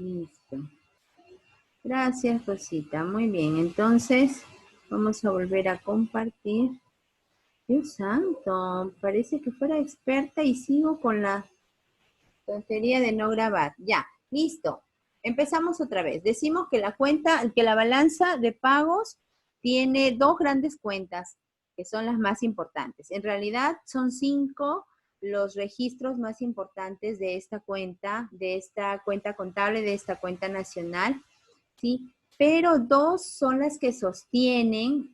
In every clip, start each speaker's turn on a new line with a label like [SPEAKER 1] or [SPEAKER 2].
[SPEAKER 1] Listo. Gracias, Rosita. Muy bien. Entonces, vamos a volver a compartir. Dios santo, parece que fuera experta y sigo con la tontería de no grabar. Ya, listo. Empezamos otra vez. Decimos que la balanza de pagos tiene dos grandes cuentas, que son las más importantes. En realidad son 5 los registros más importantes de esta cuenta contable, de esta cuenta nacional, ¿sí? Pero 2 son las que sostienen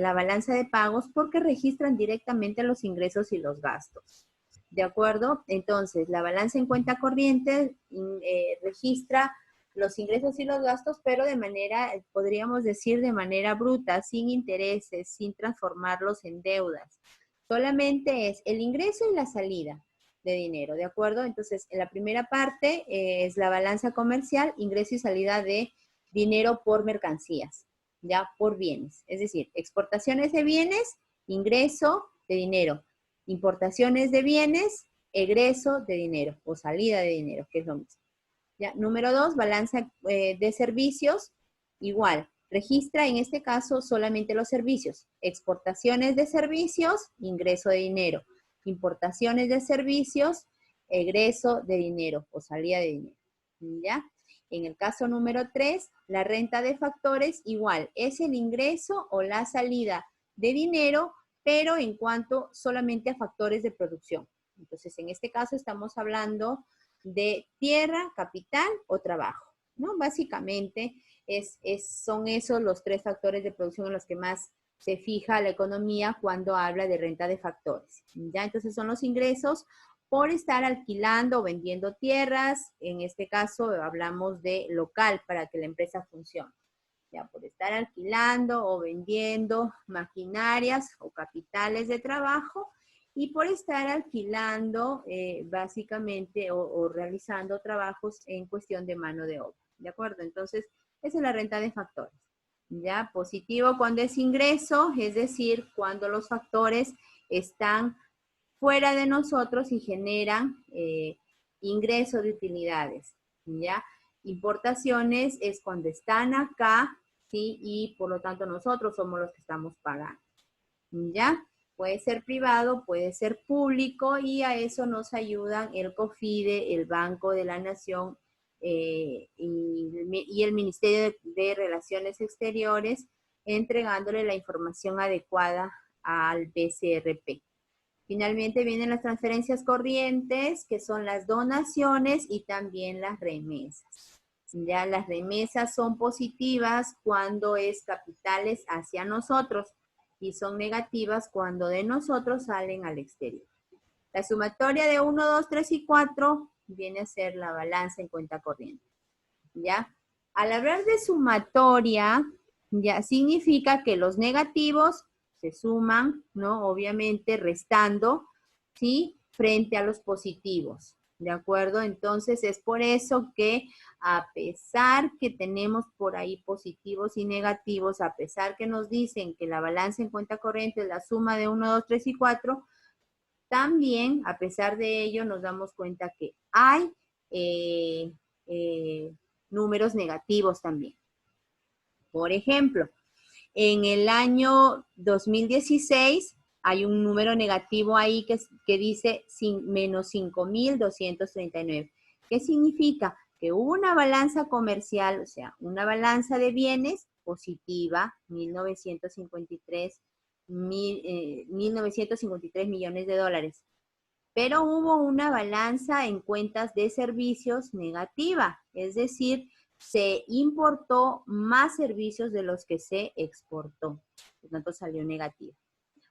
[SPEAKER 1] la balanza de pagos porque registran directamente los ingresos y los gastos. ¿De acuerdo? Entonces, la balanza en cuenta corriente registra los ingresos y los gastos, pero de manera, podríamos decir, de manera bruta, sin intereses, sin transformarlos en deudas. Solamente es el ingreso y la salida de dinero, ¿de acuerdo? Entonces, en la primera parte es la balanza comercial, ingreso y salida de dinero por mercancías, ya por bienes. Es decir, exportaciones de bienes, ingreso de dinero. Importaciones de bienes, egreso de dinero o salida de dinero, que es lo mismo. ¿Ya? Número 2, balanza de servicios, igual. Registra en este caso solamente los servicios. Exportaciones de servicios, ingreso de dinero. Importaciones de servicios, egreso de dinero o salida de dinero. ¿Ya? En el caso número 3, la renta de factores, igual. Es el ingreso o la salida de dinero, pero en cuanto solamente a factores de producción. Entonces, en este caso estamos hablando de tierra, capital o trabajo, ¿no? Básicamente son esos los 3 factores de producción en los que más se fija la economía cuando habla de renta de factores, ¿ya? Entonces son los ingresos por estar alquilando o vendiendo tierras, en este caso hablamos de local para que la empresa funcione. Ya, por estar alquilando o vendiendo maquinarias o capitales de trabajo y por estar alquilando básicamente o realizando trabajos en cuestión de mano de obra. ¿De acuerdo? Entonces, esa es la renta de factores. Ya, positivo cuando es ingreso, es decir, cuando los factores están fuera de nosotros y generan ingreso de utilidades. ¿Ya? Importaciones es cuando están acá, ¿sí? Y por lo tanto nosotros somos los que estamos pagando. ¿Ya? Puede ser privado, puede ser público y a eso nos ayudan el COFIDE, el Banco de la Nación y el Ministerio de Relaciones Exteriores, entregándole la información adecuada al BCRP. Finalmente vienen las transferencias corrientes, que son las donaciones y también las remesas. Ya las remesas son positivas cuando es capitales hacia nosotros y son negativas cuando de nosotros salen al exterior. La sumatoria de 1, 2, 3 y 4 viene a ser la balanza en cuenta corriente. ¿Ya? Al hablar de sumatoria, ya significa que los negativos se suman, ¿no? Obviamente restando, ¿sí? Frente a los positivos, ¿de acuerdo? Entonces es por eso que a pesar que tenemos por ahí positivos y negativos, a pesar que nos dicen que la balanza en cuenta corriente es la suma de 1, 2, 3 y 4, también a pesar de ello nos damos cuenta que hay números negativos también. Por ejemplo, en el año 2016 hay un número negativo ahí que dice menos 5.239. ¿Qué significa? Que hubo una balanza comercial, o sea, una balanza de bienes positiva, 1.953 millones de dólares. Pero hubo una balanza en cuentas de servicios negativa, es decir, se importó más servicios de los que se exportó, por lo tanto salió negativa.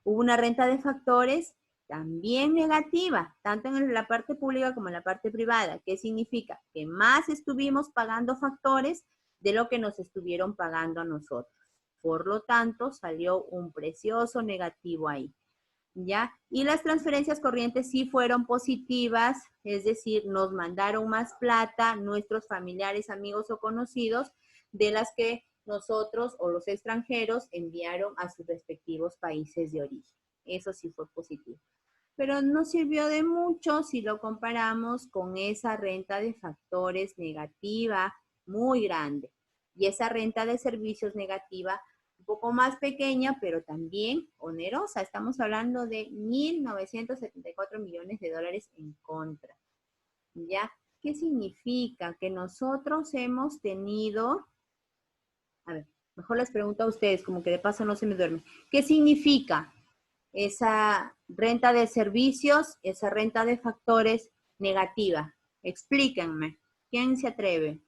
[SPEAKER 1] Hubo una renta de factores también negativa, tanto en la parte pública como en la parte privada. ¿Qué significa? Que más estuvimos pagando factores de lo que nos estuvieron pagando a nosotros. Por lo tanto, salió un precioso negativo ahí. ¿Ya? Y las transferencias corrientes sí fueron positivas, es decir, nos mandaron más plata nuestros familiares, amigos o conocidos de las que nosotros o los extranjeros enviaron a sus respectivos países de origen. Eso sí fue positivo. pero no sirvió de mucho si lo comparamos con esa renta de factores negativa muy grande. Y esa renta de servicios negativa un poco más pequeña, pero también onerosa. Estamos hablando de 1.974 millones de dólares en contra. ¿Ya? ¿Qué significa? Que nosotros hemos tenido, a ver, mejor les pregunto a ustedes, como que de paso no se me duerme. ¿Qué significa esa renta de servicios, esa renta de factores negativa? Explíquenme. ¿Quién se atreve?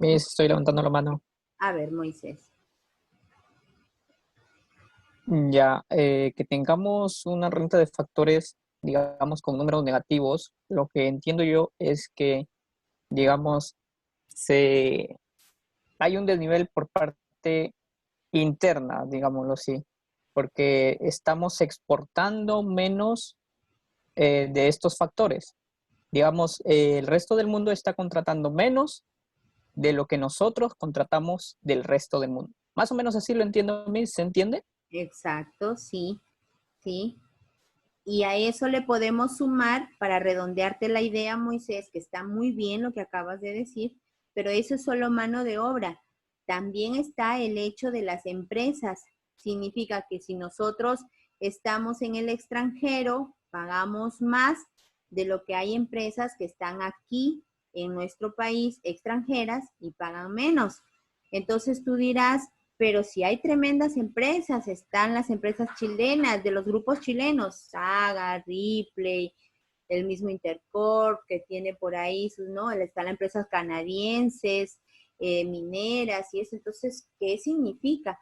[SPEAKER 2] Estoy levantando la mano.
[SPEAKER 1] A ver, Moisés.
[SPEAKER 2] Ya, que tengamos una renta de factores, digamos, con números negativos, lo que entiendo yo es que, digamos, hay un desnivel por parte interna, digámoslo así, porque estamos exportando menos de estos factores. Digamos, el resto del mundo está contratando menos de lo que nosotros contratamos del resto del mundo. Más o menos así lo entiendo, ¿se entiende?
[SPEAKER 1] Exacto, sí, sí. Y a eso le podemos sumar, para redondearte la idea, Moisés, que está muy bien lo que acabas de decir, pero eso es solo mano de obra. También está el hecho de las empresas. Significa que si nosotros estamos en el extranjero, pagamos más de lo que hay empresas que están aquí en nuestro país extranjeras y pagan menos. Entonces tú dirás, pero si hay tremendas empresas, están las empresas chilenas, de los grupos chilenos, Saga, Ripley, el mismo Intercorp, que tiene por ahí sus, ¿no? Están las empresas canadienses, mineras y eso. Entonces, ¿qué significa?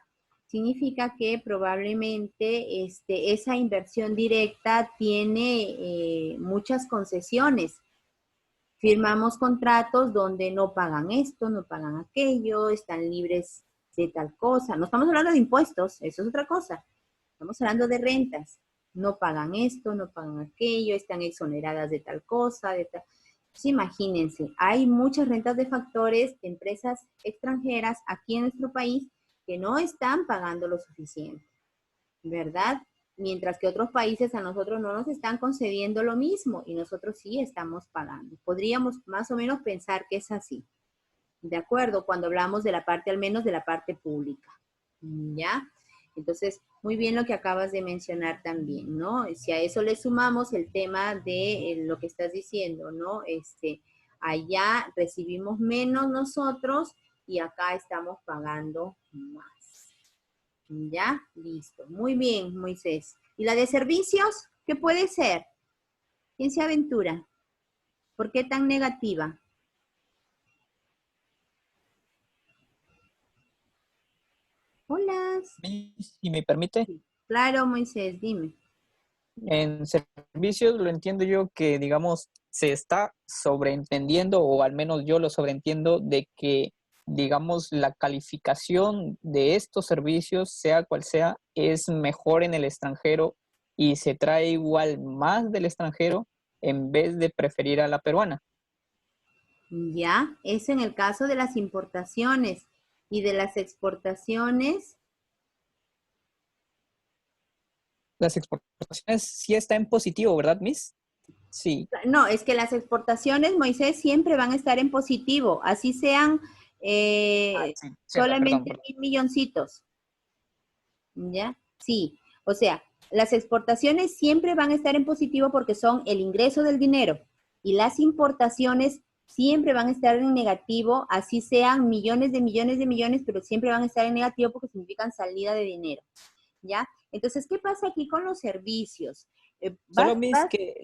[SPEAKER 1] Significa que probablemente esa inversión directa tiene muchas concesiones. Firmamos contratos donde no pagan esto, no pagan aquello, están libres de tal cosa. No estamos hablando de impuestos, eso es otra cosa. Estamos hablando de rentas. No pagan esto, no pagan aquello, están exoneradas de tal cosa, de tal. Pues imagínense, hay muchas rentas de factores de empresas extranjeras aquí en nuestro país que no están pagando lo suficiente, ¿verdad? Mientras que otros países a nosotros no nos están concediendo lo mismo y nosotros sí estamos pagando. Podríamos más o menos pensar que es así, ¿de acuerdo? Cuando hablamos de la parte, al menos de la parte pública, ¿ya? Entonces, muy bien lo que acabas de mencionar también, ¿no? Si a eso le sumamos el tema de lo que estás diciendo, ¿no? Allá recibimos menos nosotros y acá estamos pagando más. Ya, listo. Muy bien, Moisés. ¿Y la de servicios? ¿Qué puede ser? ¿Quién se aventura? ¿Por qué tan negativa? Hola.
[SPEAKER 2] Si me permite,
[SPEAKER 1] Sí. Claro, Moisés, dime.
[SPEAKER 2] en servicios lo entiendo yo que, digamos, se está sobreentendiendo, o al menos yo lo sobreentiendo, de que, digamos, la calificación de estos servicios, sea cual sea, es mejor en el extranjero y se trae igual más del extranjero en vez de preferir a la peruana.
[SPEAKER 1] Ya, eso en el caso de las importaciones y de las exportaciones.
[SPEAKER 2] Las exportaciones sí está en positivo, ¿verdad, Miss? Sí.
[SPEAKER 1] No, es que las exportaciones, Moisés, siempre van a estar en positivo, así sean
[SPEAKER 2] Sí, cierto, perdón,
[SPEAKER 1] solamente
[SPEAKER 2] perdón.
[SPEAKER 1] 1.000 milloncitos. ¿Ya? Sí, o sea, las exportaciones siempre van a estar en positivo porque son el ingreso del dinero y las importaciones siempre van a estar en negativo, así sean millones de millones de millones, pero siempre van a estar en negativo porque significan salida de dinero, ¿ya? Entonces, ¿qué pasa aquí con los servicios?
[SPEAKER 2] Solo, Miss, que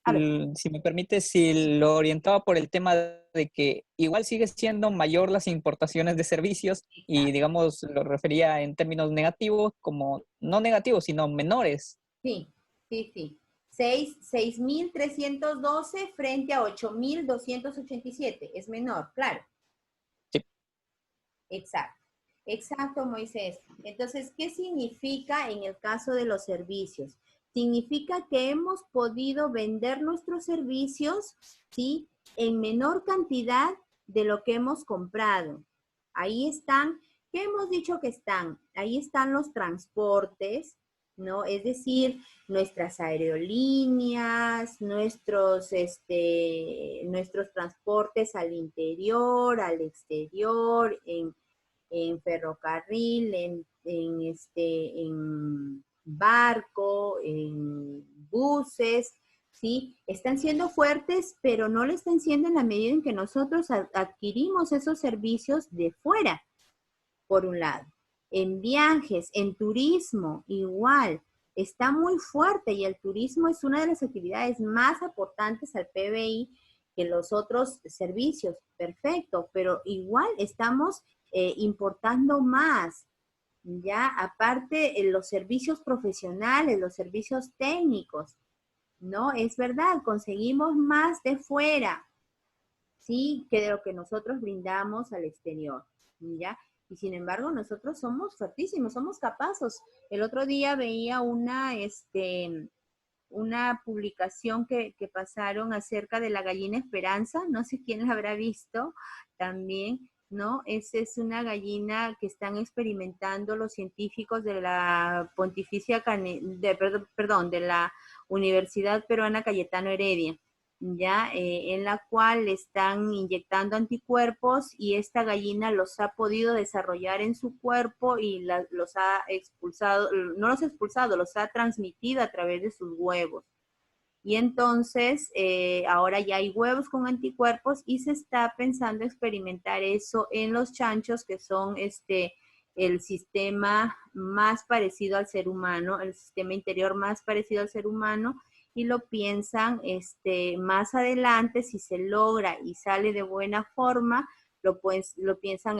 [SPEAKER 1] A ver,
[SPEAKER 2] si me permite, si lo orientaba por el tema de que igual sigue siendo mayor las importaciones de servicios y, digamos, lo refería en términos negativos, como no negativos, sino menores.
[SPEAKER 1] sí, sí, sí. 6.312 frente a 8.287, es menor, claro.
[SPEAKER 2] Sí.
[SPEAKER 1] Exacto, exacto, Moisés. Entonces, ¿qué significa en el caso de los servicios? Significa que hemos podido vender nuestros servicios, ¿sí? En menor cantidad de lo que hemos comprado. Ahí están, ¿qué hemos dicho que están? Ahí están los transportes, ¿no? Es decir, nuestras aerolíneas, nuestros transportes al interior, al exterior, en ferrocarril, en barco, en buses, ¿sí? Están siendo fuertes, pero no lo están siendo en la medida en que nosotros adquirimos esos servicios de fuera, por un lado. En viajes, en turismo, igual, está muy fuerte y el turismo es una de las actividades más aportantes al PBI que los otros servicios. Perfecto, pero igual estamos importando más. Ya, aparte, los servicios profesionales, los servicios técnicos, ¿no? Es verdad, conseguimos más de fuera, ¿sí? Que de lo que nosotros brindamos al exterior, ¿ya? Y sin embargo, nosotros somos fuertísimos, somos capaces. El otro día veía una publicación que pasaron acerca de la gallina Esperanza, no sé quién la habrá visto también, ¿no? Esa es una gallina que están experimentando los científicos de la de la Universidad Peruana Cayetano Heredia, ya en la cual están inyectando anticuerpos y esta gallina los ha podido desarrollar en su cuerpo y los ha expulsado, no los ha expulsado, los ha transmitido a través de sus huevos. Y entonces ahora ya hay huevos con anticuerpos y se está pensando experimentar eso en los chanchos, que son el sistema más parecido al ser humano, el sistema interior más parecido al ser humano, y lo piensan más adelante, si se logra y sale de buena forma, lo piensan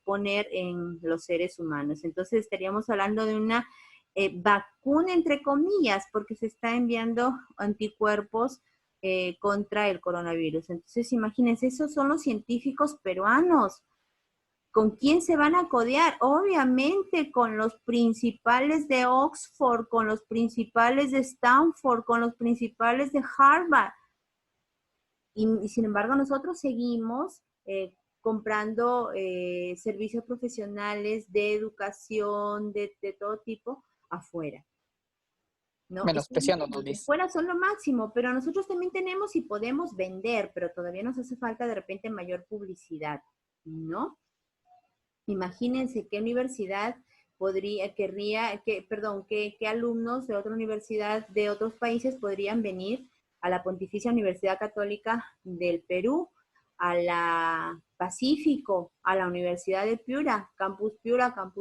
[SPEAKER 1] poner en los seres humanos. Entonces estaríamos hablando de una vacuna, entre comillas, porque se está enviando anticuerpos contra el coronavirus. Entonces, imagínense, esos son los científicos peruanos. ¿Con quién se van a codear? Obviamente con los principales de Oxford, con los principales de Stanford, con los principales de Harvard. Y sin embargo, nosotros seguimos comprando servicios profesionales de educación, de todo tipo, afuera. ¿No?
[SPEAKER 2] Menospreciándonos,
[SPEAKER 1] De
[SPEAKER 2] Liz.
[SPEAKER 1] fuera son lo máximo, pero nosotros también tenemos y podemos vender, pero todavía nos hace falta de repente mayor publicidad, ¿no? Imagínense qué universidad qué alumnos de otra universidad de otros países podrían venir a la Pontificia Universidad Católica del Perú, a la Pacífico, a la Universidad de Piura, Campus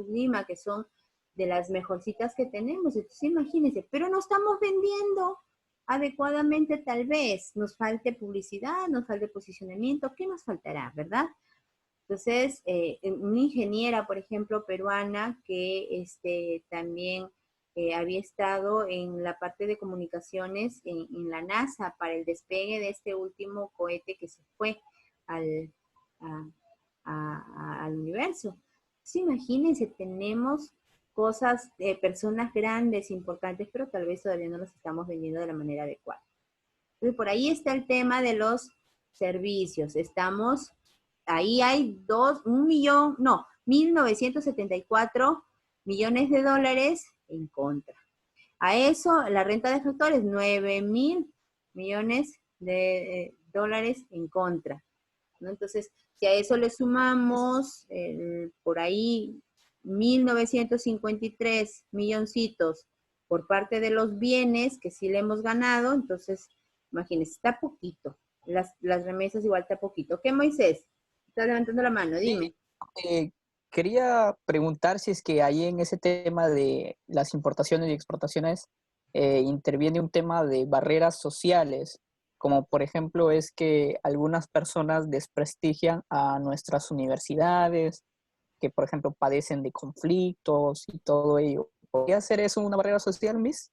[SPEAKER 1] Lima, que son de las mejorcitas que tenemos. Entonces, imagínense, pero no estamos vendiendo adecuadamente, tal vez. Nos falte publicidad, nos falte posicionamiento. ¿Qué nos faltará, verdad? Entonces, una ingeniera, por ejemplo, peruana, que también había estado en la parte de comunicaciones en la NASA para el despegue de este último cohete que se fue al, al universo. Entonces, imagínense, tenemos cosas, personas grandes, importantes, pero tal vez todavía no los estamos vendiendo de la manera adecuada. Entonces, por ahí está el tema de los servicios. Estamos, ahí hay 1.974 millones de dólares en contra. A eso, la renta de factores, 9.000 millones de dólares en contra, ¿no? Entonces, si a eso le sumamos por ahí 1.953 milloncitos por parte de los bienes que sí le hemos ganado, entonces, imagínense, está poquito. Las remesas igual está poquito. ¿Qué, Moisés? Está levantando la mano, dime.
[SPEAKER 2] Sí, quería preguntar si es que ahí en ese tema de las importaciones y exportaciones interviene un tema de barreras sociales, como por ejemplo es que algunas personas desprestigian a nuestras universidades, que por ejemplo padecen de conflictos y todo ello. ¿Podría ser eso una barrera social, Miss?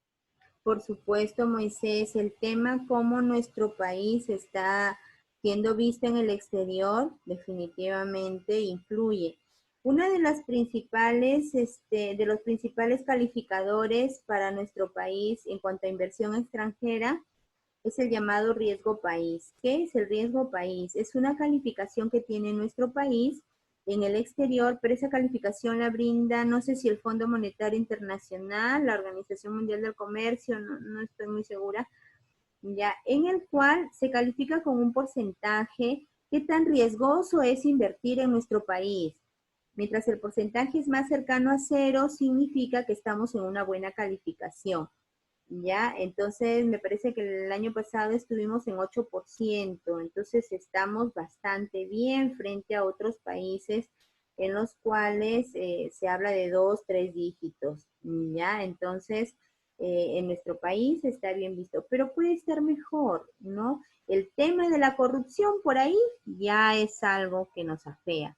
[SPEAKER 1] Por supuesto, Moisés, el tema cómo nuestro país está siendo visto en el exterior definitivamente influye. Una de las principales, de los principales calificadores para nuestro país en cuanto a inversión extranjera es el llamado riesgo país. ¿Qué es el riesgo país? Es una calificación que tiene nuestro país en el exterior, pero esa calificación la brinda, no sé si el Fondo Monetario Internacional, la Organización Mundial del Comercio, no estoy muy segura, ya, en el cual se califica con un porcentaje, qué tan riesgoso es invertir en nuestro país. Mientras el porcentaje es más cercano a cero, significa que estamos en una buena calificación. ¿Ya? Entonces, me parece que el año pasado estuvimos en 8%, entonces estamos bastante bien frente a otros países en los cuales se habla de 2, 3 dígitos, ¿ya? Entonces, en nuestro país está bien visto, pero puede estar mejor, ¿no? El tema de la corrupción por ahí ya es algo que nos afea.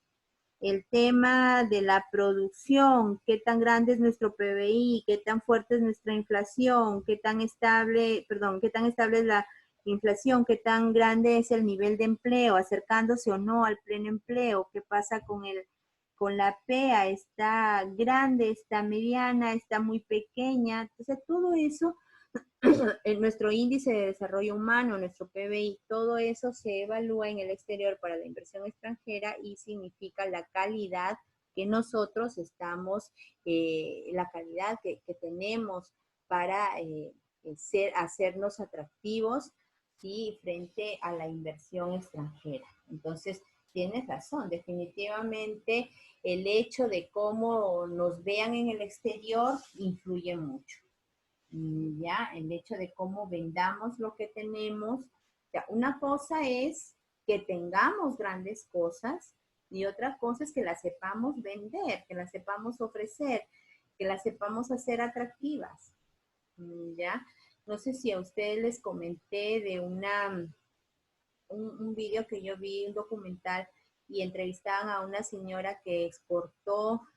[SPEAKER 1] El tema de la producción, qué tan grande es nuestro PBI, qué tan fuerte es nuestra inflación, qué tan estable, perdón, qué tan estable es la inflación, qué tan grande es el nivel de empleo, acercándose o no al pleno empleo, qué pasa con la PEA, está grande, está mediana, está muy pequeña. Entonces, todo eso en nuestro índice de desarrollo humano, nuestro PBI, todo eso se evalúa en el exterior para la inversión extranjera y significa la calidad que nosotros estamos, la calidad que tenemos para hacernos atractivos, ¿sí? Frente a la inversión extranjera. Entonces, tienes razón, definitivamente el hecho de cómo nos vean en el exterior influye mucho. Ya, el hecho de cómo vendamos lo que tenemos. O sea, una cosa es que tengamos grandes cosas y otra cosa es que las sepamos vender, que las sepamos ofrecer, que las sepamos hacer atractivas. Ya, no sé si a ustedes les comenté de un video que yo vi, un documental, y entrevistaban a una señora que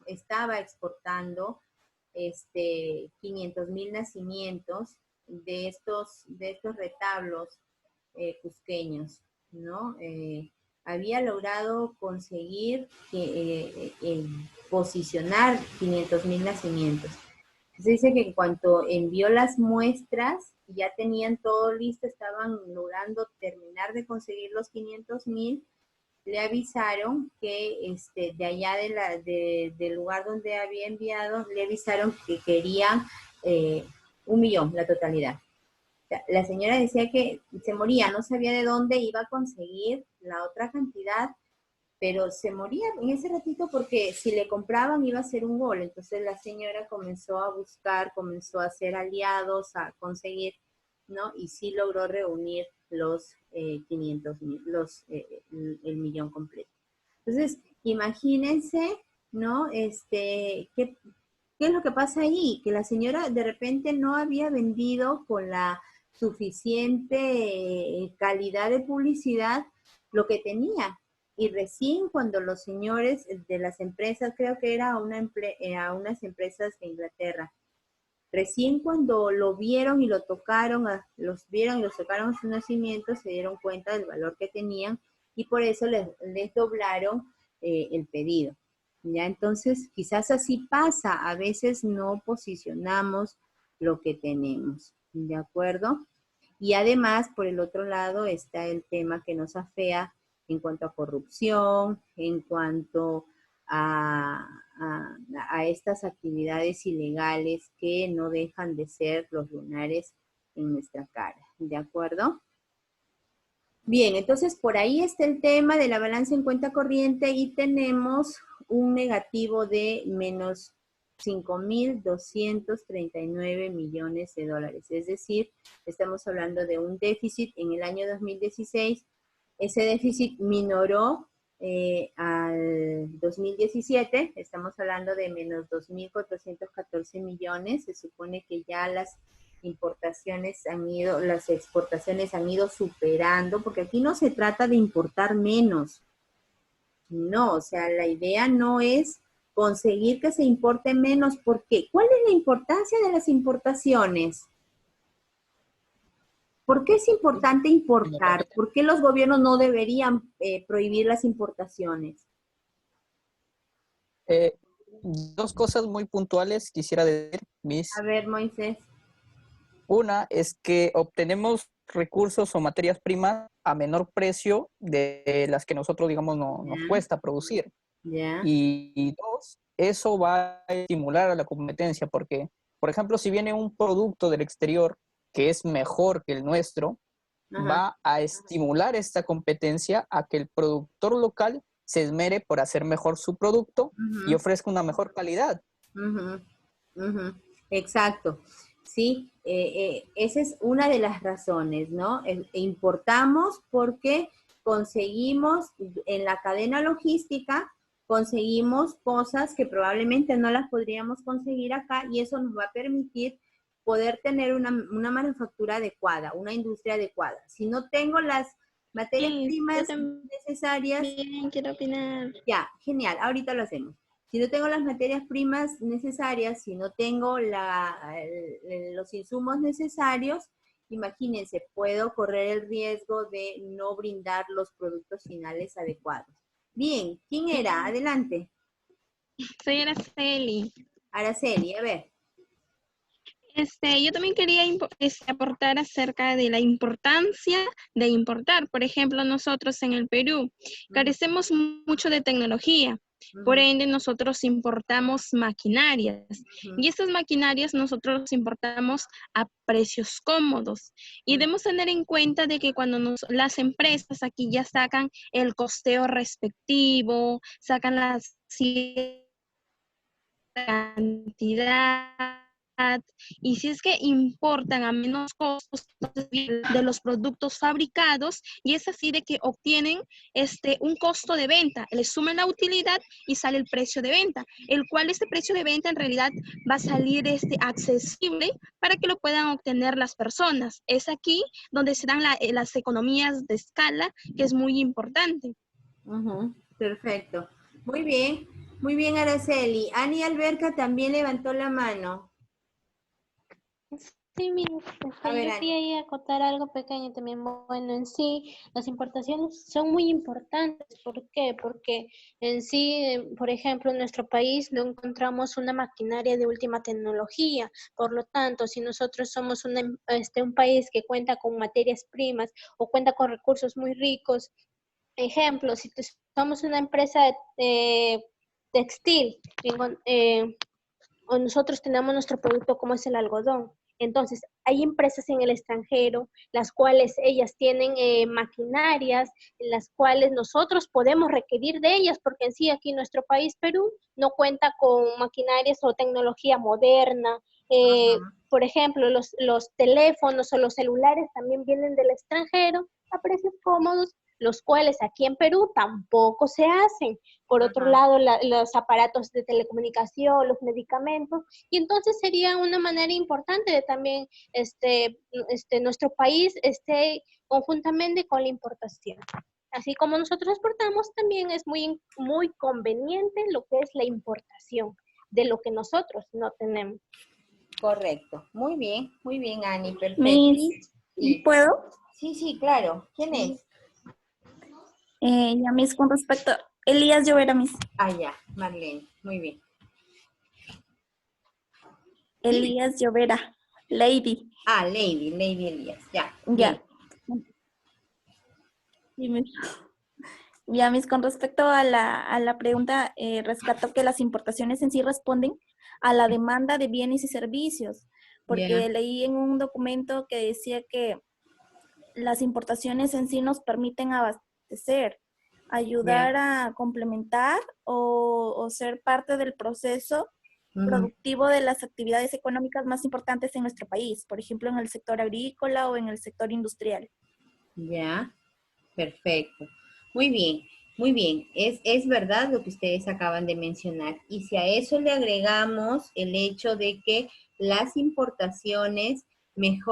[SPEAKER 1] estaba exportando 500,000 nacimientos de estos retablos cusqueños, ¿no? Había logrado conseguir posicionar 500,000 nacimientos. Se dice que en cuanto envió las muestras, ya tenían todo listo, estaban logrando terminar de conseguir los 500,000, le avisaron que de allá del lugar donde había enviado, le avisaron que querían 1,000,000, la totalidad. O sea, la señora decía que se moría, no sabía de dónde iba a conseguir la otra cantidad, pero se moría en ese ratito porque si le compraban iba a ser un gol. Entonces la señora comenzó a buscar, comenzó a hacer aliados, a conseguir, ¿no? Y sí logró reunir los 500,000, el millón completo. Entonces, imagínense, ¿no? ¿Qué es lo que pasa ahí? Que la señora de repente no había vendido con la suficiente calidad de publicidad lo que tenía. Y recién cuando los señores de las empresas, creo que era a unas empresas de Inglaterra, recién cuando lo vieron y lo tocaron, los vieron y los tocaron a su nacimiento, se dieron cuenta del valor que tenían y por eso les doblaron el pedido. Ya, entonces quizás así pasa, a veces no posicionamos lo que tenemos, ¿de acuerdo? Y además, por el otro lado, está el tema que nos afea en cuanto a corrupción, en cuanto a, a estas actividades ilegales que no dejan de ser los lunares en nuestra cara, ¿de acuerdo? Bien, entonces por ahí está el tema de la balanza en cuenta corriente y tenemos un negativo de menos 5,239 millones de dólares. Es decir, estamos hablando de un déficit en el año 2016. Ese déficit minoró al 2017. Estamos hablando de menos 2,414 millones. Se supone que ya las las exportaciones han ido superando, porque aquí no se trata de importar menos, no, o sea, la idea no es conseguir que se importe menos, porque ¿cuál es la importancia de las importaciones? ¿Por qué es importante importar? ¿Por qué los gobiernos no deberían prohibir las importaciones?
[SPEAKER 2] Dos cosas muy puntuales quisiera decir, Miss.
[SPEAKER 1] A ver, Moisés.
[SPEAKER 2] Una es que obtenemos recursos o materias primas a menor precio de las que nosotros, digamos, nos cuesta producir.
[SPEAKER 1] Ya.
[SPEAKER 2] Y dos, eso va a estimular a la competencia porque, por ejemplo, si viene un producto del exterior que es mejor que el nuestro,
[SPEAKER 1] Ajá.
[SPEAKER 2] va a estimular esta competencia a que el productor local se esmere por hacer mejor su producto y
[SPEAKER 1] Ujú,
[SPEAKER 2] ofrezca una mejor calidad.
[SPEAKER 1] ujú, ujú. Exacto. Sí, esa es una de las razones, ¿no? Importamos porque conseguimos en la cadena logística, conseguimos cosas que probablemente no las podríamos conseguir acá y eso nos va a permitir poder tener una manufactura adecuada, una industria adecuada. Si no tengo las materias
[SPEAKER 3] Sí, yo
[SPEAKER 1] primas
[SPEAKER 3] también
[SPEAKER 1] necesarias,
[SPEAKER 3] quiero opinar.
[SPEAKER 1] ya, genial, ahorita lo hacemos. Si no tengo las materias primas necesarias, si no tengo los insumos necesarios, imagínense, puedo correr el riesgo de no brindar los productos finales adecuados. Bien, ¿quién era? Adelante.
[SPEAKER 3] Soy Araceli.
[SPEAKER 1] Araceli, a ver.
[SPEAKER 3] Yo también quería aportar acerca de la importancia de importar. Por ejemplo, nosotros en el Perú carecemos mucho de tecnología. Por
[SPEAKER 1] Ujú,
[SPEAKER 3] ende, nosotros importamos maquinarias
[SPEAKER 1] ujú,
[SPEAKER 3] y estas maquinarias nosotros importamos a precios cómodos. Y
[SPEAKER 1] ujú,
[SPEAKER 3] debemos tener en cuenta de que cuando las empresas aquí ya sacan el costeo respectivo, sacan la cantidad, y si es que importan a menos costos entonces, de los productos fabricados, y es así de que obtienen un costo de venta, le suman la utilidad y sale el precio de venta, el cual este precio de venta en realidad va a salir accesible para que lo puedan obtener las personas. Es aquí donde se dan las economías de escala, que es muy importante.
[SPEAKER 1] ujú. Perfecto. Muy bien, Araceli. Ani Alberca también levantó la mano.
[SPEAKER 4] Sí, mira,
[SPEAKER 1] A ver,
[SPEAKER 4] yo
[SPEAKER 1] Ani.
[SPEAKER 4] quería ahí acotar algo pequeño también. Bueno, en sí, las importaciones son muy importantes. ¿Por qué? Porque en sí, por ejemplo, en nuestro país no encontramos una maquinaria de última tecnología. Por lo tanto, si nosotros somos un país que cuenta con materias primas o cuenta con recursos muy ricos, ejemplo, si somos una empresa textil, o nosotros tenemos nuestro producto como es el algodón. Entonces, hay empresas en el extranjero, las cuales ellas tienen maquinarias, en las cuales nosotros podemos requerir de ellas, porque en sí aquí nuestro país, Perú, no cuenta con maquinarias o tecnología moderna. Por ejemplo, los teléfonos o los celulares también vienen del extranjero a precios cómodos, los cuales aquí en Perú tampoco se hacen. Por otro
[SPEAKER 1] Ajá.
[SPEAKER 4] lado, los aparatos de telecomunicación, los medicamentos, y entonces sería una manera importante de también nuestro país esté conjuntamente con la importación. Así como nosotros exportamos, también es muy conveniente lo que es la importación de lo que nosotros no tenemos.
[SPEAKER 1] Correcto. Muy bien, Ani, perfecto.
[SPEAKER 5] Miss,
[SPEAKER 1] Sí,
[SPEAKER 5] ¿puedo?
[SPEAKER 1] sí, sí, claro. ¿Quién es?
[SPEAKER 5] Ya, Miss, con respecto, Elías Llovera, Miss.
[SPEAKER 1] Ah, ya, Marlene. Muy bien. Dime.
[SPEAKER 5] Elías Llovera, Lady.
[SPEAKER 1] Ah, Lady Elías. Ya, bien.
[SPEAKER 5] Ya. Sí, Miss. Ya, Miss, con respecto a la pregunta, rescato que las importaciones en sí responden a la demanda de bienes y servicios,
[SPEAKER 1] Ya,
[SPEAKER 5] porque leí en un documento que decía que las importaciones en sí nos permiten abastecer,
[SPEAKER 1] ya.
[SPEAKER 5] ayudar a complementar o ser parte del proceso
[SPEAKER 1] Ujú,
[SPEAKER 5] productivo de las actividades económicas más importantes en nuestro país, por ejemplo, en el sector agrícola o en el sector industrial.
[SPEAKER 1] ya, perfecto. Muy bien, muy bien. Es verdad lo que ustedes acaban de mencionar. Y si a eso le agregamos el hecho de que las importaciones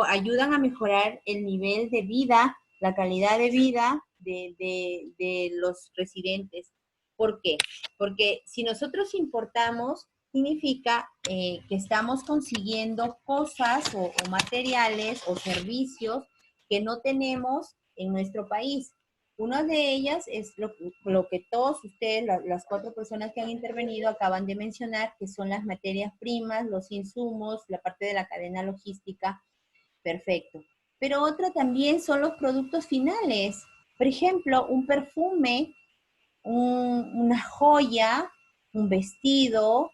[SPEAKER 1] ayudan a mejorar el nivel de vida, la calidad de vida de los residentes. ¿Por qué? Porque si nosotros importamos, significa que estamos consiguiendo cosas o materiales o servicios que no tenemos en nuestro país. Una de ellas es lo que todos ustedes, las cuatro personas que han intervenido, acaban de mencionar, que son las materias primas, los insumos, la parte de la cadena logística. Perfecto. Pero otra también son los productos finales. Por ejemplo, un perfume una joya, un vestido,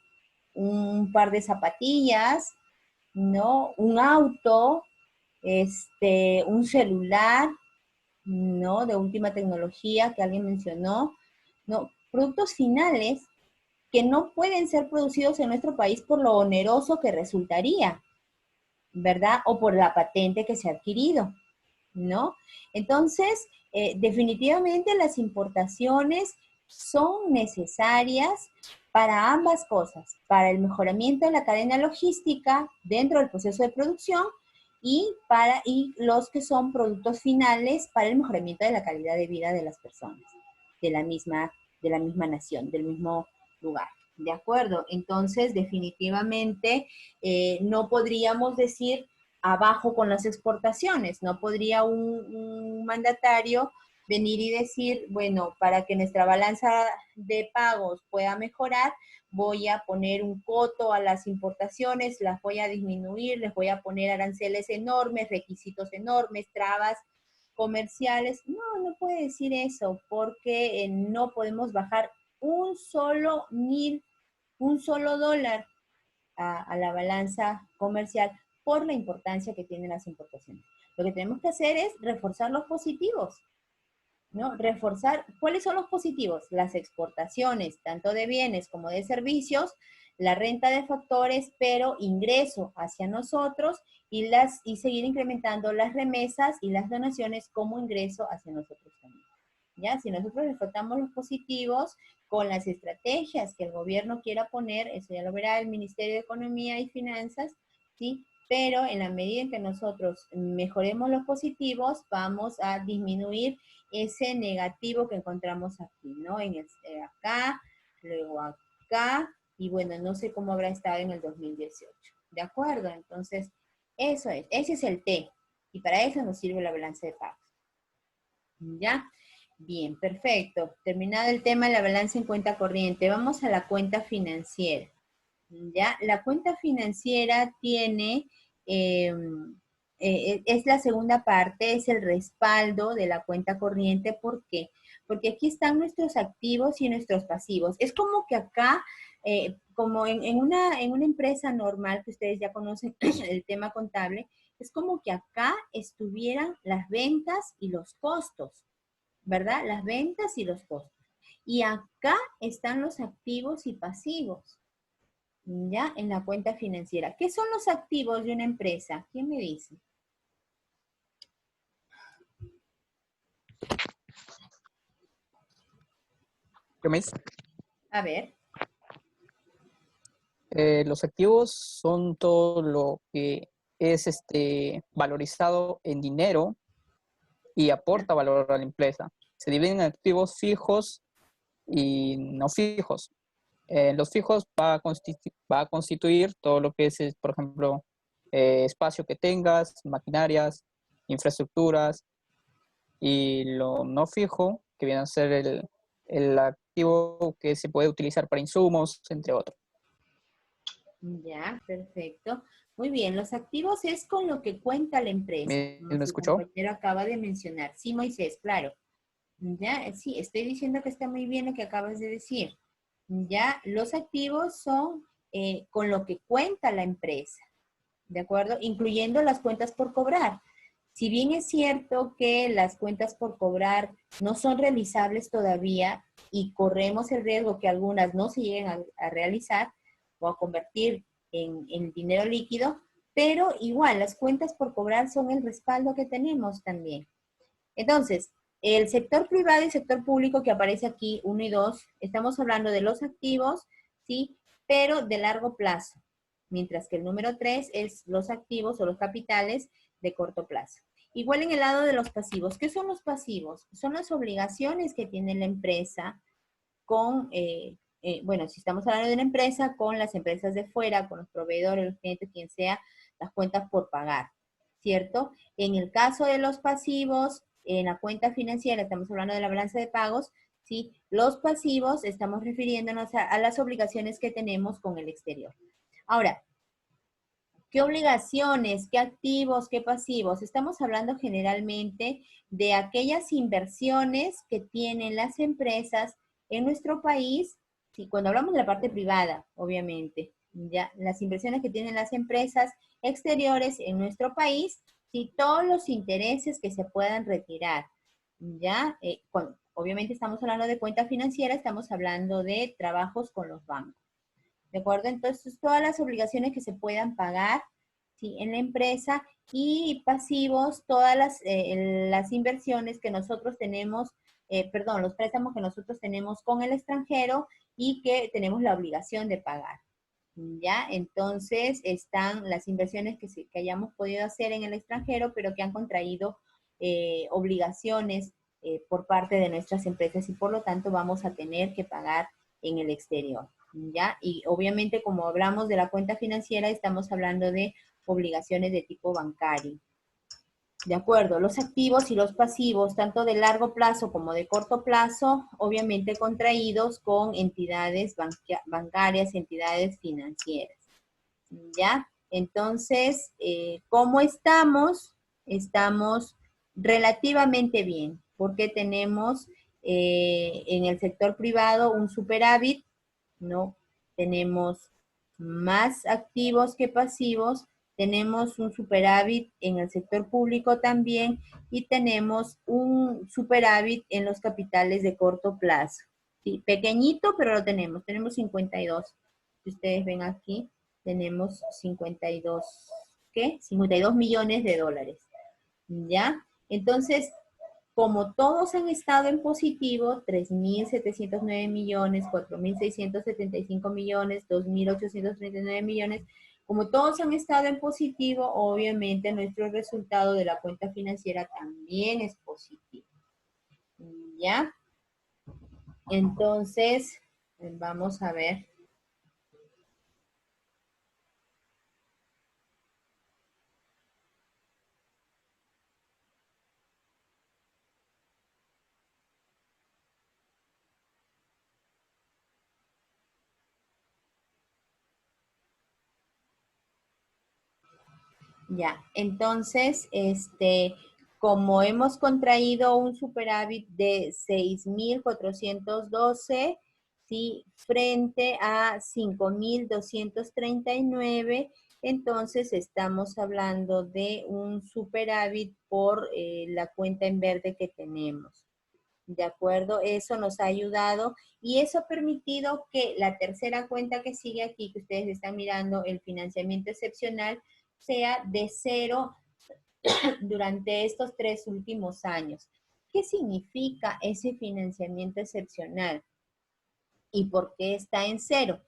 [SPEAKER 1] un par de zapatillas, ¿no? Un auto, un celular, ¿no? De última tecnología que alguien mencionó, ¿no? Productos finales que no pueden ser producidos en nuestro país por lo oneroso que resultaría, ¿verdad? O por la patente que se ha adquirido, ¿no? Entonces, definitivamente las importaciones son necesarias para ambas cosas, para el mejoramiento de la cadena logística dentro del proceso de producción y los que son productos finales para el mejoramiento de la calidad de vida de las personas, de la misma nación, del mismo lugar. ¿De acuerdo? Entonces, definitivamente, no podríamos decir abajo con las exportaciones. No podría un mandatario venir y decir, bueno, para que nuestra balanza de pagos pueda mejorar, voy a poner un coto a las importaciones, las voy a disminuir, les voy a poner aranceles enormes, requisitos enormes, trabas comerciales. No, no puede decir eso, porque no podemos bajar un solo dólar a la balanza comercial por la importancia que tienen las importaciones. Lo que tenemos que hacer es reforzar los positivos, ¿no? Reforzar, ¿cuáles son los positivos? Las exportaciones, tanto de bienes como de servicios, la renta de factores, pero ingreso hacia nosotros y seguir incrementando las remesas y las donaciones como ingreso hacia nosotros también. ¿Ya? Si nosotros reforzamos los positivos con las estrategias que el gobierno quiera poner, eso ya lo verá el Ministerio de Economía y Finanzas, ¿sí? Pero en la medida en que nosotros mejoremos los positivos, vamos a disminuir ese negativo que encontramos aquí, ¿no? Acá, luego acá, y bueno, no sé cómo habrá estado en el 2018. ¿De acuerdo? Entonces, ese es el T. Y para eso nos sirve la balanza de pagos. ¿Ya? Bien, perfecto. Terminado el tema de la balanza en cuenta corriente, vamos a la cuenta financiera. ¿Ya? La cuenta financiera tiene, es la segunda parte, es el respaldo de la cuenta corriente. ¿Por qué? Porque aquí están nuestros activos y nuestros pasivos. Es como que acá, como en una empresa normal que ustedes ya conocen el tema contable, es como que acá estuvieran las ventas y los costos, ¿verdad? Las ventas y los costos. Y acá están los activos y pasivos, ¿ya? En la cuenta financiera. ¿Qué son los activos de una empresa? ¿Quién me dice?
[SPEAKER 2] ¿Qué me dice?
[SPEAKER 1] A ver.
[SPEAKER 2] Los activos son todo lo que es valorizado en dinero y aporta valor a la empresa. Se dividen en activos fijos y no fijos. Los fijos va a constituir todo lo que es, por ejemplo, espacio que tengas, maquinarias, infraestructuras, y lo no fijo, que viene a ser el activo que se puede utilizar para insumos, entre otros.
[SPEAKER 1] Ya, perfecto. Muy bien, los activos es con lo que cuenta la empresa.
[SPEAKER 2] ¿Me
[SPEAKER 1] Su
[SPEAKER 2] escuchó?
[SPEAKER 1] compañero acaba de mencionar. Sí, Moisés, claro. Ya, sí, estoy diciendo que está muy bien lo que acabas de decir. Ya, los activos son con lo que cuenta la empresa, ¿de acuerdo? Incluyendo las cuentas por cobrar. Si bien es cierto que las cuentas por cobrar no son realizables todavía y corremos el riesgo que algunas no se lleguen a realizar o a convertir en dinero líquido, pero igual las cuentas por cobrar son el respaldo que tenemos también. Entonces, el sector privado y sector público que aparece aquí, 1 y 2, estamos hablando de los activos, ¿sí? Pero de largo plazo, mientras que el número 3 es los activos o los capitales de corto plazo. Igual en el lado de los pasivos. ¿Qué son los pasivos? Son las obligaciones que tiene la empresa con, bueno, si estamos hablando de una empresa, con las empresas de fuera, con los proveedores, los clientes, quien sea, las cuentas por pagar, ¿cierto? En el caso de los pasivos, en la cuenta financiera, estamos hablando de la balanza de pagos, ¿sí? Los pasivos, estamos refiriéndonos a las obligaciones que tenemos con el exterior. Ahora, ¿qué obligaciones, qué activos, qué pasivos? Estamos hablando generalmente de aquellas inversiones que tienen las empresas En nuestro país, sí, cuando hablamos de la parte privada, obviamente, ya las inversiones que tienen las empresas exteriores en nuestro país, sí, todos los intereses que se puedan retirar, ya, obviamente estamos hablando de cuenta financiera, estamos hablando de trabajos con los bancos. ¿De acuerdo? Entonces, todas las obligaciones que se puedan pagar, ¿sí?, en la empresa, y pasivos, todas las inversiones que nosotros tenemos, perdón, los préstamos que nosotros tenemos con el extranjero y que tenemos la obligación de pagar. ¿Ya? Entonces, están las inversiones que hayamos podido hacer en el extranjero, pero que han contraído obligaciones por parte de nuestras empresas y por lo tanto vamos a tener que pagar en el exterior. ¿Ya? Y obviamente, como hablamos de la cuenta financiera, estamos hablando de obligaciones de tipo bancario. De acuerdo, los activos y los pasivos, tanto de largo plazo como de corto plazo, obviamente contraídos con entidades bancarias, entidades financieras. ¿Ya? Entonces, ¿cómo estamos? Estamos relativamente bien, porque tenemos en el sector privado un superávit, ¿no? Tenemos más activos que pasivos, tenemos un superávit en el sector público también y tenemos un superávit en los capitales de corto plazo. Sí, pequeñito, pero lo tenemos. Tenemos 52. Si ustedes ven aquí, tenemos 52, ¿qué? 52 millones de dólares. ¿Ya? Entonces, como todos han estado en positivo, 3.709 millones, 4.675 millones, 2.839 millones, como todos han estado en positivo, obviamente nuestro resultado de la cuenta financiera también es positivo. ¿Ya? Entonces, vamos a ver. Ya, entonces, como hemos contraído un superávit de 6.412, ¿sí?, frente a 5.239, entonces estamos hablando de un superávit por la cuenta en verde que tenemos. ¿De acuerdo? Eso nos ha ayudado y eso ha permitido que la tercera cuenta que sigue aquí, que ustedes están mirando, el financiamiento excepcional, sea de 0 durante estos 3 últimos años. ¿Qué significa ese financiamiento excepcional? ¿Y por qué está en 0?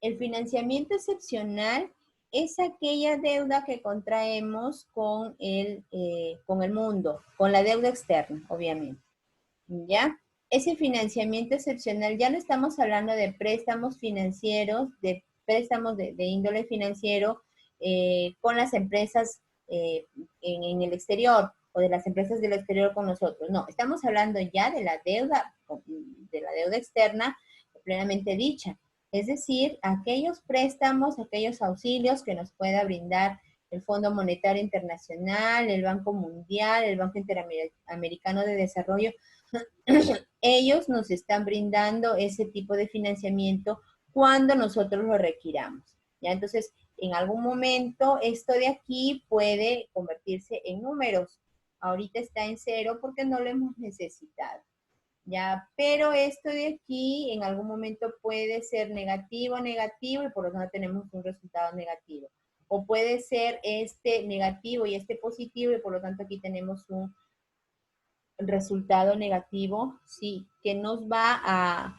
[SPEAKER 1] El financiamiento excepcional es aquella deuda que contraemos con el mundo, con la deuda externa, obviamente. ¿Ya? Ese financiamiento excepcional, ya no estamos hablando de préstamos financieros, de préstamos de índole financiero con las empresas en el exterior o de las empresas del exterior con nosotros. No, estamos hablando ya de la deuda externa plenamente dicha. Es decir, aquellos préstamos, aquellos auxilios que nos pueda brindar el Fondo Monetario Internacional, el Banco Mundial, el Banco Interamericano de Desarrollo, ellos nos están brindando ese tipo de financiamiento cuando nosotros lo requiramos. ¿Ya? Entonces, en algún momento esto de aquí puede convertirse en números. Ahorita está en 0 porque no lo hemos necesitado. ¿Ya? Pero esto de aquí en algún momento puede ser negativo y por lo tanto tenemos un resultado negativo. O puede ser este negativo y este positivo y por lo tanto aquí tenemos un resultado negativo, sí, que nos va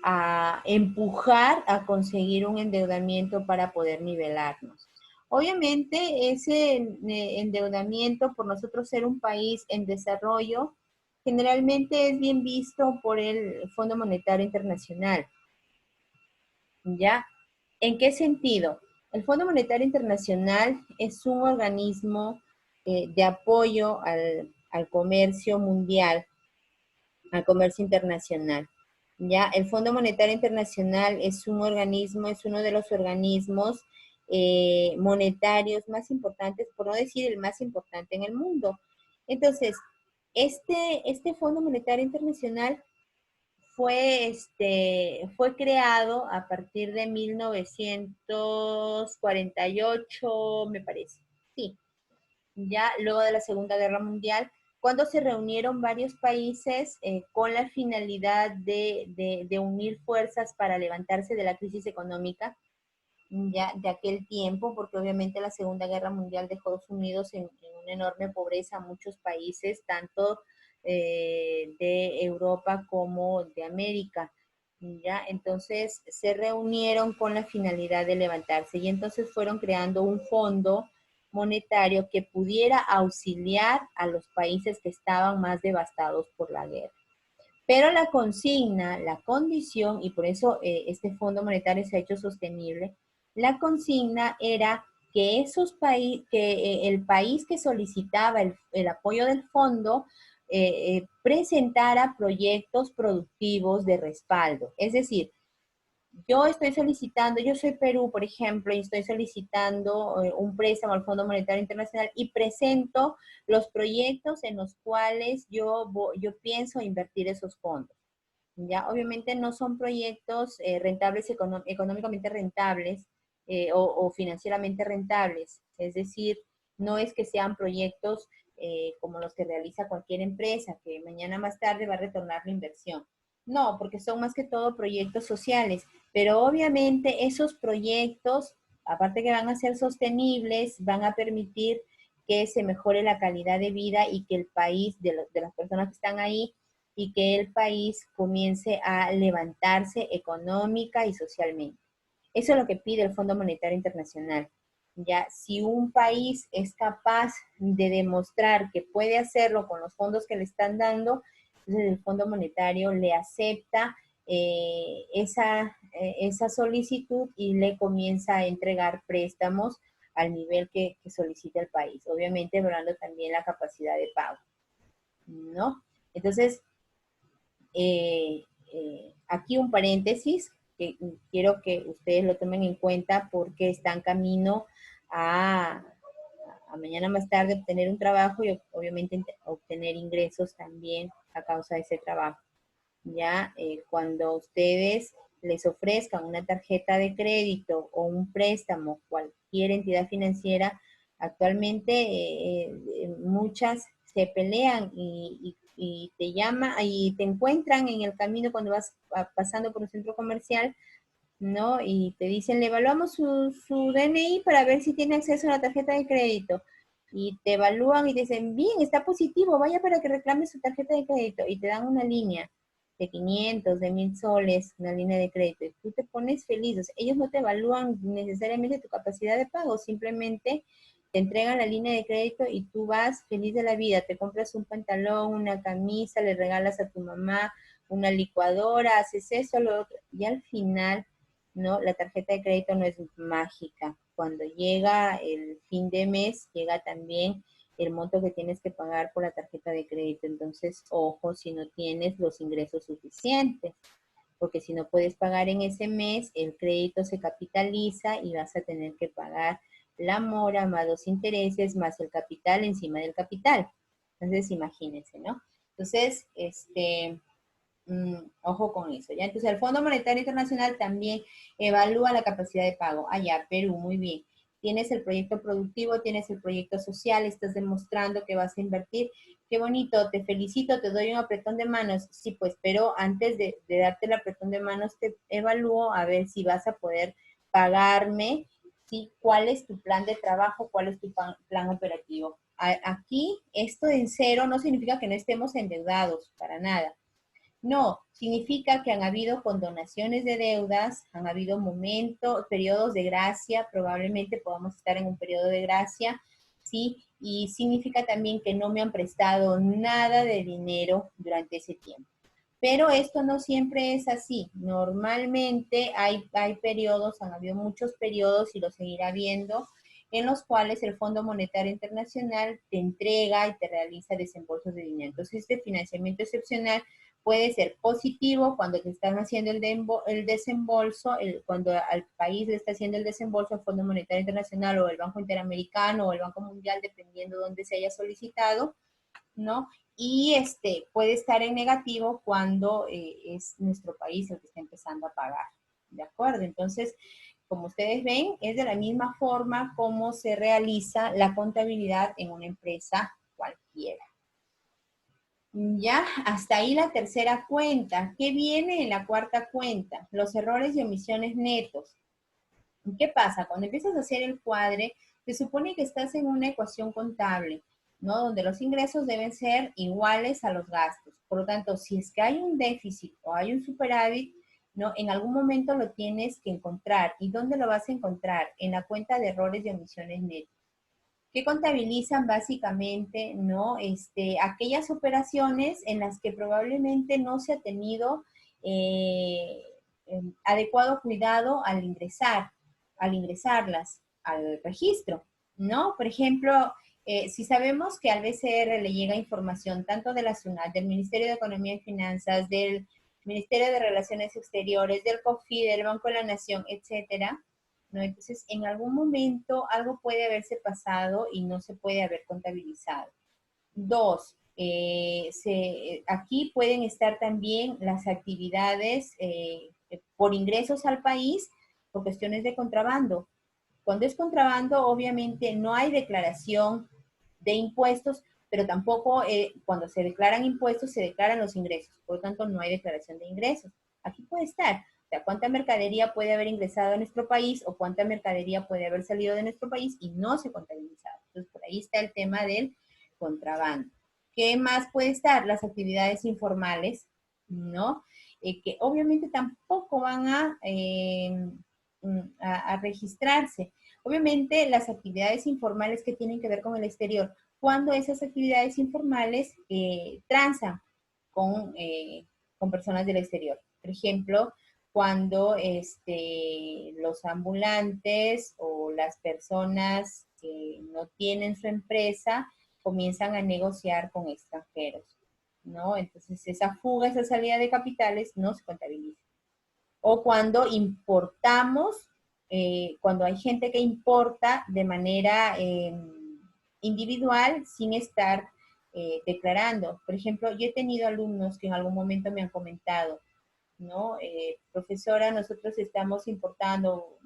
[SPEAKER 1] a empujar a conseguir un endeudamiento para poder nivelarnos. Obviamente, ese endeudamiento, por nosotros ser un país en desarrollo, generalmente es bien visto por el Fondo Monetario Internacional. ¿Ya? ¿En qué sentido? El Fondo Monetario Internacional es un organismo de apoyo al comercio mundial, al comercio internacional. ¿Ya? El Fondo Monetario Internacional es un organismo, es uno de los organismos monetarios más importantes, por no decir el más importante en el mundo. Entonces, este Fondo Monetario Internacional fue creado a partir de 1948, me parece. Sí, ya luego de la Segunda Guerra Mundial, cuando se reunieron varios países con la finalidad de unir fuerzas para levantarse de la crisis económica ya de aquel tiempo, porque obviamente la Segunda Guerra Mundial dejó sumidos en una enorme pobreza a muchos países, tanto de Europa como de América. ¿Ya? Entonces se reunieron con la finalidad de levantarse y entonces fueron creando un fondo monetario que pudiera auxiliar a los países que estaban más devastados por la guerra. Pero la consigna, la condición, y por eso este Fondo Monetario se ha hecho sostenible, la consigna era que el país que solicitaba el apoyo del fondo presentara proyectos productivos de respaldo. Es decir, yo estoy solicitando, yo soy Perú, por ejemplo, y estoy solicitando un préstamo al Fondo Monetario Internacional y presento los proyectos en los cuales yo pienso invertir esos fondos. Ya, obviamente no son proyectos rentables, económicamente rentables o financieramente rentables. Es decir, no es que sean proyectos como los que realiza cualquier empresa, que mañana más tarde va a retornar la inversión. No, porque son más que todo proyectos sociales, pero obviamente esos proyectos, aparte que van a ser sostenibles, van a permitir que se mejore la calidad de vida y que el país, de las personas que están ahí, y que el país comience a levantarse económica y socialmente. Eso es lo que pide el Fondo Monetario Internacional. Ya, si un país es capaz de demostrar que puede hacerlo con los fondos que le están dando, entonces el Fondo Monetario le acepta esa solicitud y le comienza a entregar préstamos al nivel que solicita el país, obviamente evaluando también la capacidad de pago, ¿no? Entonces, aquí un paréntesis que quiero que ustedes lo tomen en cuenta porque están camino a mañana más tarde obtener un trabajo y obviamente obtener ingresos también a causa de ese trabajo. Ya cuando ustedes les ofrezcan una tarjeta de crédito o un préstamo, cualquier entidad financiera, actualmente muchas se pelean y te llaman y te encuentran en el camino cuando vas pasando por un centro comercial, ¿no? Y te dicen, le evaluamos su DNI para ver si tiene acceso a la tarjeta de crédito. Y te evalúan y te dicen, bien, está positivo, vaya para que reclame su tarjeta de crédito. Y te dan una línea de 500, de 1000 soles, una línea de crédito. Y tú te pones feliz. O sea, ellos no te evalúan necesariamente tu capacidad de pago, simplemente te entregan la línea de crédito y tú vas feliz de la vida. Te compras un pantalón, una camisa, le regalas a tu mamá una licuadora, haces eso, lo otro. Y al final, ¿no? La tarjeta de crédito no es mágica. Cuando llega el fin de mes, llega también el monto que tienes que pagar por la tarjeta de crédito. Entonces, ojo si no tienes los ingresos suficientes, porque si no puedes pagar en ese mes, el crédito se capitaliza y vas a tener que pagar la mora más los intereses más el capital encima del capital. Entonces, imagínense, ¿no? Entonces, ojo con eso, ¿ya? Entonces, el Fondo Monetario Internacional también evalúa la capacidad de pago. Allá, Perú, muy bien. Tienes el proyecto productivo, tienes el proyecto social, estás demostrando que vas a invertir. Qué bonito, te felicito, te doy un apretón de manos. Sí, pues, pero antes de darte el apretón de manos, te evalúo a ver si vas a poder pagarme, ¿sí? ¿Cuál es tu plan de trabajo? ¿Cuál es tu plan operativo? Aquí, esto en cero no significa que no estemos endeudados, para nada. No, significa que han habido condonaciones de deudas, han habido momentos, periodos de gracia, probablemente podamos estar en un periodo de gracia, ¿sí? Y significa también que no me han prestado nada de dinero durante ese tiempo. Pero esto no siempre es así. Normalmente hay periodos, han habido muchos periodos y lo seguirá habiendo, en los cuales el Fondo Monetario Internacional te entrega y te realiza desembolsos de dinero. Entonces, este financiamiento excepcional puede ser positivo cuando te están haciendo el desembolso, cuando al país le está haciendo el desembolso al Fondo Monetario Internacional o el Banco Interamericano o el Banco Mundial, dependiendo de dónde se haya solicitado, ¿no? y puede estar en negativo cuando es nuestro país el que está empezando a pagar. ¿De acuerdo? Entonces, como ustedes ven, es de la misma forma como se realiza la contabilidad en una empresa cualquiera. Ya, hasta ahí la tercera cuenta. ¿Qué viene en la cuarta cuenta? Los errores y omisiones netos. ¿Qué pasa? Cuando empiezas a hacer el cuadre, se supone que estás en una ecuación contable, ¿no? Donde los ingresos deben ser iguales a los gastos. Por lo tanto, si es que hay un déficit o hay un superávit, ¿no? En algún momento lo tienes que encontrar. ¿Y dónde lo vas a encontrar? En la cuenta de errores y omisiones netos, que contabilizan básicamente, ¿no? Aquellas operaciones en las que probablemente no se ha tenido adecuado cuidado al ingresarlas al registro, ¿no? Por ejemplo, si sabemos que al BCR le llega información tanto de la SUNAT, del Ministerio de Economía y Finanzas, del Ministerio de Relaciones Exteriores, del COFI, del Banco de la Nación, etcétera, ¿no? Entonces, en algún momento algo puede haberse pasado y no se puede haber contabilizado. Dos, aquí pueden estar también las actividades por ingresos al país por cuestiones de contrabando. Cuando es contrabando, obviamente no hay declaración de impuestos, pero tampoco cuando se declaran impuestos se declaran los ingresos. Por lo tanto, no hay declaración de ingresos. Aquí puede estar. O sea, cuánta mercadería puede haber ingresado a nuestro país o cuánta mercadería puede haber salido de nuestro país y no se contabilizado. Entonces, por ahí está el tema del contrabando. ¿Qué más puede estar? Las actividades informales, ¿no? Que obviamente tampoco van a registrarse. Obviamente, las actividades informales que tienen que ver con el exterior, cuando esas actividades informales transan con personas del exterior. Por ejemplo, cuando los ambulantes o las personas que no tienen su empresa comienzan a negociar con extranjeros, ¿no? Entonces, esa fuga, esa salida de capitales no se contabiliza. O cuando importamos, cuando hay gente que importa de manera individual sin estar declarando. Por ejemplo, yo he tenido alumnos que en algún momento me han comentado, ¿no? Profesora, nosotros estamos importando,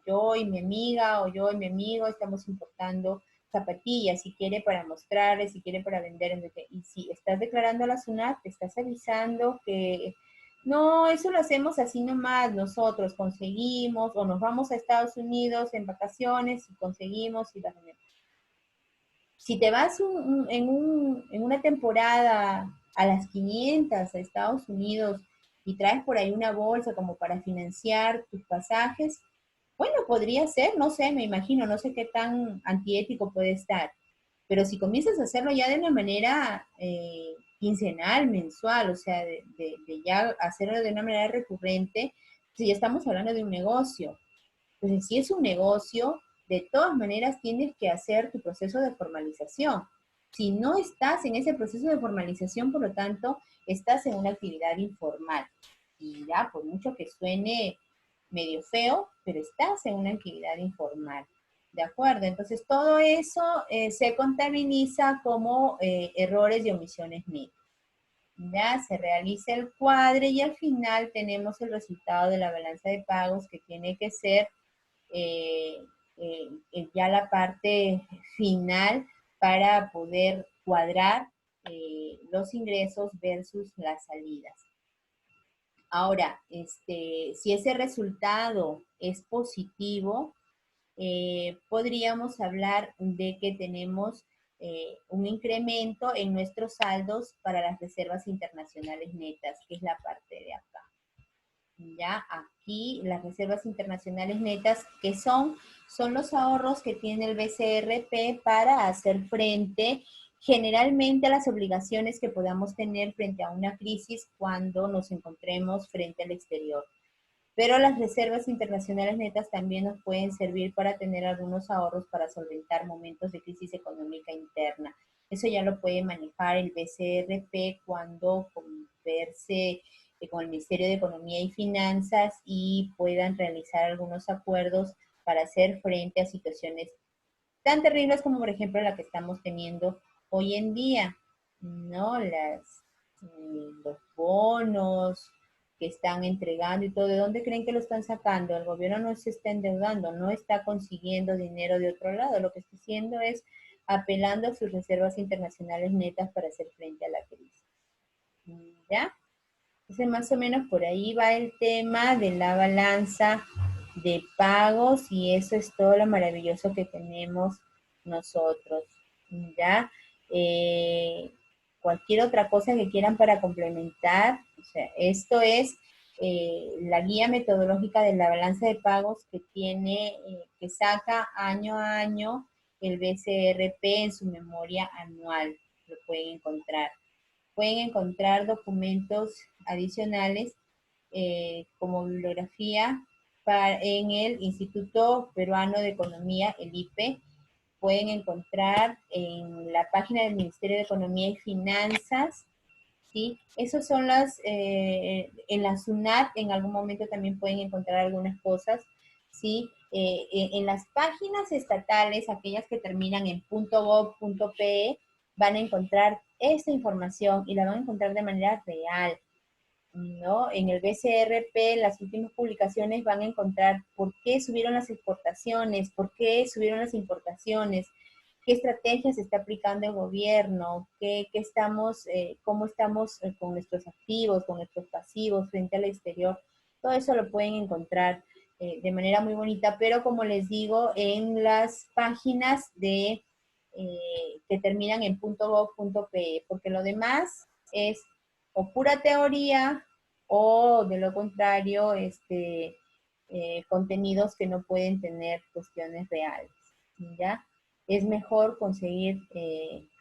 [SPEAKER 1] yo y mi amiga o yo y mi amigo estamos importando zapatillas, si quiere para mostrarles, si quiere para vender. Y si estás declarando a la SUNAT, te estás avisando que no, eso lo hacemos así nomás, nosotros conseguimos o nos vamos a Estados Unidos en vacaciones y conseguimos y las vendemos. Si te vas en una temporada a las 500 a Estados Unidos y traes por ahí una bolsa como para financiar tus pasajes, bueno, podría ser, no sé, me imagino, no sé qué tan antiético puede estar. Pero si comienzas a hacerlo ya de una manera quincenal, mensual, o sea, de ya hacerlo de una manera recurrente, pues ya estamos hablando de un negocio. Entonces, si es un negocio, de todas maneras tienes que hacer tu proceso de formalización. Si no estás en ese proceso de formalización, por lo tanto, estás en una actividad informal. Y ya, por mucho que suene medio feo, pero estás en una actividad informal. ¿De acuerdo? Entonces, todo eso se contabiliza como errores y omisiones netas. Ya se realiza el cuadre y al final tenemos el resultado de la balanza de pagos que tiene que ser eh, ya la parte final para poder cuadrar los ingresos versus las salidas. Ahora, si ese resultado es positivo, podríamos hablar de que tenemos un incremento en nuestros saldos para las reservas internacionales netas, que es la parte de acá. Ya aquí las reservas internacionales netas, que son los ahorros que tiene el BCRP para hacer frente generalmente a las obligaciones que podamos tener frente a una crisis cuando nos encontremos frente al exterior. Pero las reservas internacionales netas también nos pueden servir para tener algunos ahorros para solventar momentos de crisis económica interna. Eso ya lo puede manejar el BCRP cuando converse con el Ministerio de Economía y Finanzas y puedan realizar algunos acuerdos para hacer frente a situaciones tan terribles como por ejemplo la que estamos teniendo hoy en día. ¿no? Los bonos que están entregando y todo. ¿De dónde creen que lo están sacando? El gobierno no se está endeudando, no está consiguiendo dinero de otro lado. Lo que está haciendo es apelando a sus reservas internacionales netas para hacer frente a la crisis. ¿Ya? Entonces, más o menos por ahí va el tema de la balanza de pagos y eso es todo lo maravilloso que tenemos nosotros, ¿ya? Cualquier otra cosa que quieran para complementar, o sea, esto es la guía metodológica de la balanza de pagos que tiene, que saca año a año el BCRP en su memoria anual, lo pueden encontrar. Pueden encontrar documentos adicionales como bibliografía en el Instituto Peruano de Economía, el IPE. Pueden encontrar en la página del Ministerio de Economía y Finanzas, ¿sí? Esos son en la SUNAT en algún momento también pueden encontrar algunas cosas, ¿sí? En las páginas estatales, aquellas que terminan en .gov.pe, van a encontrar esta información y la van a encontrar de manera real, ¿no? En el BCRP, las últimas publicaciones van a encontrar por qué subieron las exportaciones, por qué subieron las importaciones, qué estrategias está aplicando el gobierno, cómo estamos con nuestros activos, con nuestros pasivos frente al exterior. Todo eso lo pueden encontrar de manera muy bonita, pero como les digo, en las páginas que terminan en .gov.pe, porque lo demás es o pura teoría o de lo contrario, contenidos que no pueden tener cuestiones reales, ¿ya? Es mejor conseguir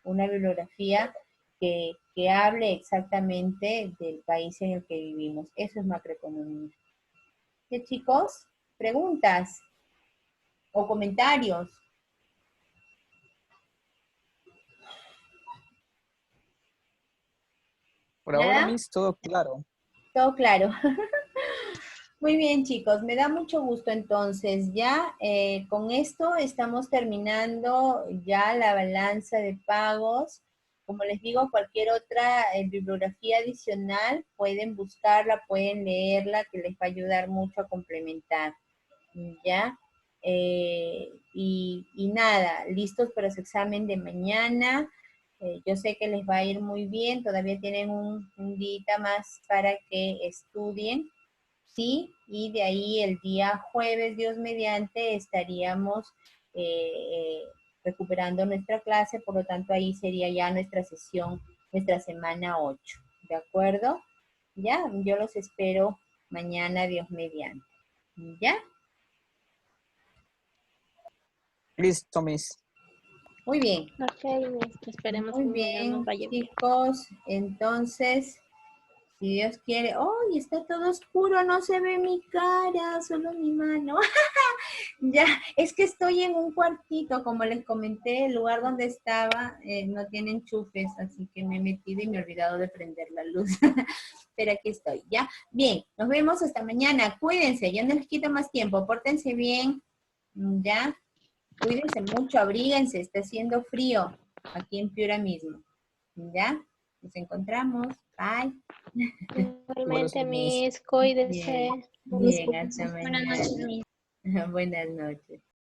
[SPEAKER 1] una bibliografía que hable exactamente del país en el que vivimos. Eso es macroeconomía. ¿Qué, chicos? ¿Preguntas o comentarios?
[SPEAKER 2] Por ahora,
[SPEAKER 1] ¿Nada?
[SPEAKER 2] Miss, todo claro.
[SPEAKER 1] Todo claro. Muy bien, chicos, me da mucho gusto entonces. Ya con esto estamos terminando ya la balanza de pagos. Como les digo, cualquier otra bibliografía adicional pueden buscarla, pueden leerla, que les va a ayudar mucho a complementar. ¿Ya? Y nada, listos para su examen de mañana. Yo sé que les va a ir muy bien, todavía tienen un día más para que estudien. Sí, y de ahí el día jueves, Dios mediante, estaríamos recuperando nuestra clase, por lo tanto ahí sería ya nuestra sesión, nuestra semana 8, ¿de acuerdo? Ya, yo los espero mañana, Dios mediante. ¿Ya?
[SPEAKER 2] Listo, Miss.
[SPEAKER 1] Muy bien.
[SPEAKER 4] Ok, esperemos
[SPEAKER 1] Muy
[SPEAKER 4] que mañana
[SPEAKER 1] bien,
[SPEAKER 4] nos vaya bien.
[SPEAKER 1] chicos. Entonces, si Dios quiere. ¡Oh! Está todo oscuro, no se ve mi cara, solo mi mano. Ya, es que estoy en un cuartito, como les comenté, el lugar donde estaba no tiene enchufes, así que me he metido y me he olvidado de prender la luz. Pero aquí estoy, ¿ya? Bien, nos vemos hasta mañana. Cuídense, ya no les quito más tiempo. Pórtense bien, ¿ya? Cuídense mucho, abríguense, está haciendo frío aquí en Piura mismo. ¿Ya? Nos encontramos. Bye.
[SPEAKER 2] Igual
[SPEAKER 4] Igualmente,
[SPEAKER 2] usted, Miss.
[SPEAKER 4] mis, cuídese.
[SPEAKER 1] Bien, bien, hasta
[SPEAKER 3] Buenas noches,
[SPEAKER 1] mañana.
[SPEAKER 3] Miss.
[SPEAKER 1] Buenas noches.